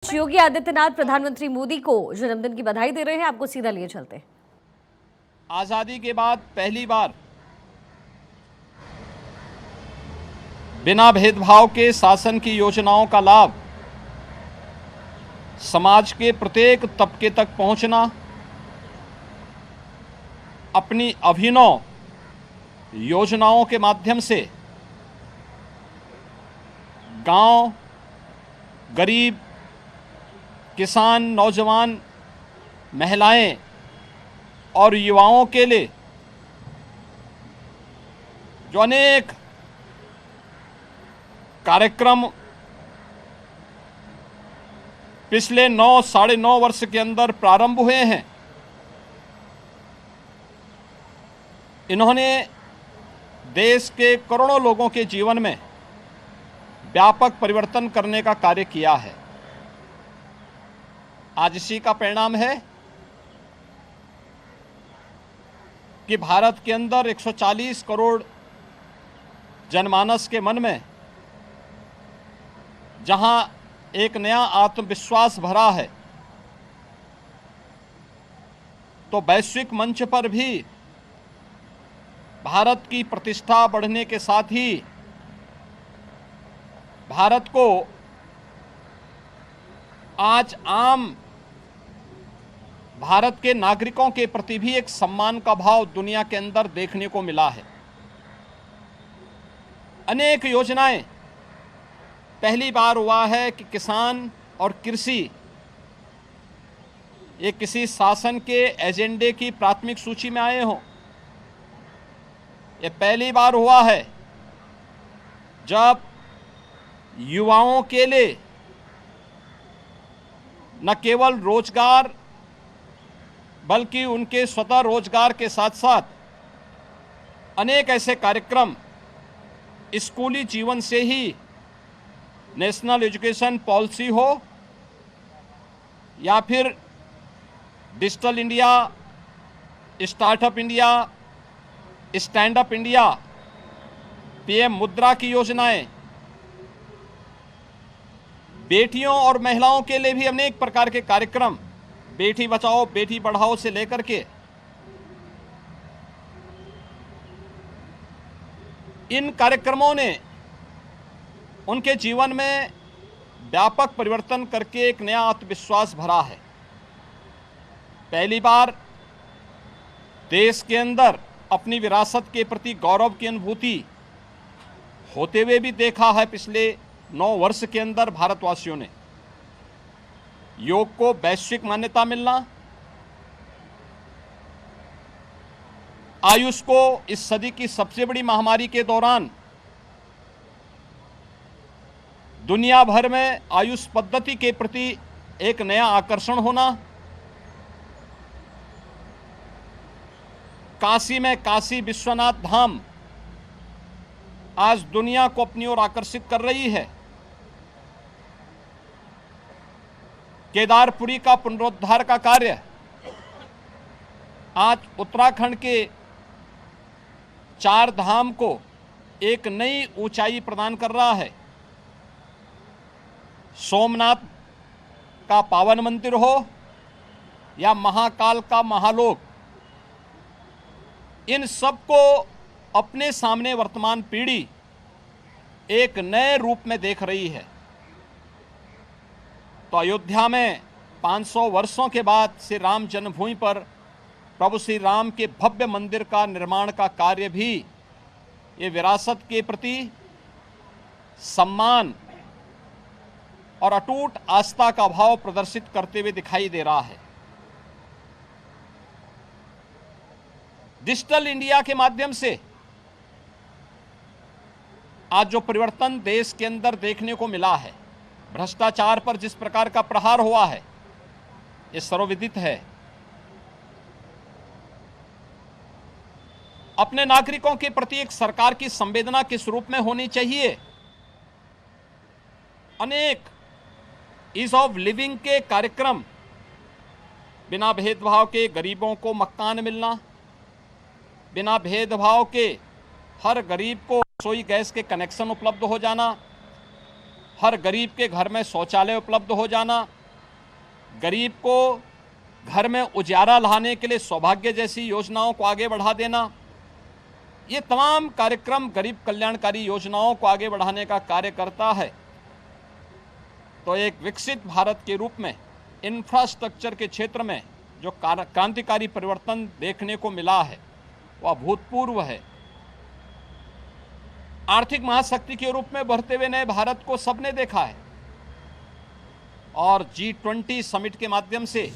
योगी आदित्यनाथ प्रधानमंत्री मोदी को जन्मदिन की बधाई दे रहे हैं। आपको सीधा लिए चलते हैं। आजादी के बाद पहली बार बिना भेदभाव के शासन की योजनाओं का लाभ समाज के प्रत्येक तबके तक पहुंचना, अपनी अभिनव योजनाओं के माध्यम से गांव, गरीब, किसान, नौजवान, महिलाएं और युवाओं के लिए जो अनेक कार्यक्रम पिछले 9-9.5 वर्ष के अंदर प्रारंभ हुए हैं, इन्होंने देश के करोड़ों लोगों के जीवन में व्यापक परिवर्तन करने का कार्य किया है। आज इसी का परिणाम है कि भारत के अंदर 140 करोड़ जनमानस के मन में जहां एक नया आत्मविश्वास भरा है, तो वैश्विक मंच पर भी भारत की प्रतिष्ठा बढ़ने के साथ ही भारत को आज आम भारत के नागरिकों के प्रति भी एक सम्मान का भाव दुनिया के अंदर देखने को मिला है। अनेक योजनाएं पहली बार हुआ है कि किसान और कृषि ये किसी शासन के एजेंडे की प्राथमिक सूची में आए हों। ये पहली बार हुआ है जब युवाओं के लिए न केवल रोजगार बल्कि उनके स्वतः रोजगार के साथ साथ अनेक ऐसे कार्यक्रम स्कूली जीवन से ही नेशनल एजुकेशन पॉलिसी हो या फिर digital India, startup India, stand up India, PM मुद्रा की योजनाएं, बेटियों और महिलाओं के लिए भी अनेक प्रकार के कार्यक्रम, बेटी बचाओ बेटी पढ़ाओ से लेकर के इन कार्यक्रमों ने उनके जीवन में व्यापक परिवर्तन करके एक नया आत्मविश्वास भरा है। पहली बार देश के अंदर अपनी विरासत के प्रति गौरव की अनुभूति होते हुए भी देखा है। पिछले 9 वर्ष के अंदर भारतवासियों ने योग को वैश्विक मान्यता मिलना, आयुष को इस सदी की सबसे बड़ी महामारी के दौरान दुनिया भर में आयुष पद्धति के प्रति एक नया आकर्षण होना, काशी में काशी विश्वनाथ धाम आज दुनिया को अपनी ओर आकर्षित कर रही है। केदारपुरी का पुनरुद्धार का कार्य आज उत्तराखंड के 4 धाम को एक नई ऊंचाई प्रदान कर रहा है। सोमनाथ का पावन मंदिर हो या महाकाल का महालोक, इन सबको अपने सामने वर्तमान पीढ़ी एक नए रूप में देख रही है। तो अयोध्या में 500 वर्षों के बाद श्री राम जन्मभूमि पर प्रभु श्री राम के भव्य मंदिर का निर्माण का कार्य भी ये विरासत के प्रति सम्मान और अटूट आस्था का भाव प्रदर्शित करते हुए दिखाई दे रहा है। डिजिटल इंडिया के माध्यम से आज जो परिवर्तन देश के अंदर देखने को मिला है, भ्रष्टाचार पर जिस प्रकार का प्रहार हुआ है, ये सर्वविदित है। अपने नागरिकों के प्रति एक सरकार की संवेदना किस रूप में होनी चाहिए। अनेक ईज ऑफ लिविंग के कार्यक्रम, बिना भेदभाव के गरीबों को मकान मिलना, बिना भेदभाव के हर गरीब को रसोई गैस के कनेक्शन उपलब्ध हो जाना, हर गरीब के घर में शौचालय उपलब्ध हो जाना, गरीब को घर में उजाला लाने के लिए सौभाग्य जैसी योजनाओं को आगे बढ़ा देना, ये तमाम कार्यक्रम गरीब कल्याणकारी योजनाओं को आगे बढ़ाने का कार्य करता है। तो एक विकसित भारत के रूप में इंफ्रास्ट्रक्चर के क्षेत्र में जो क्रांतिकारी परिवर्तन देखने को मिला है वह अभूतपूर्व है। आर्थिक महाशक्ति के रूप में बढ़ते हुए नए भारत को सबने देखा है और G20 समिट के माध्यम से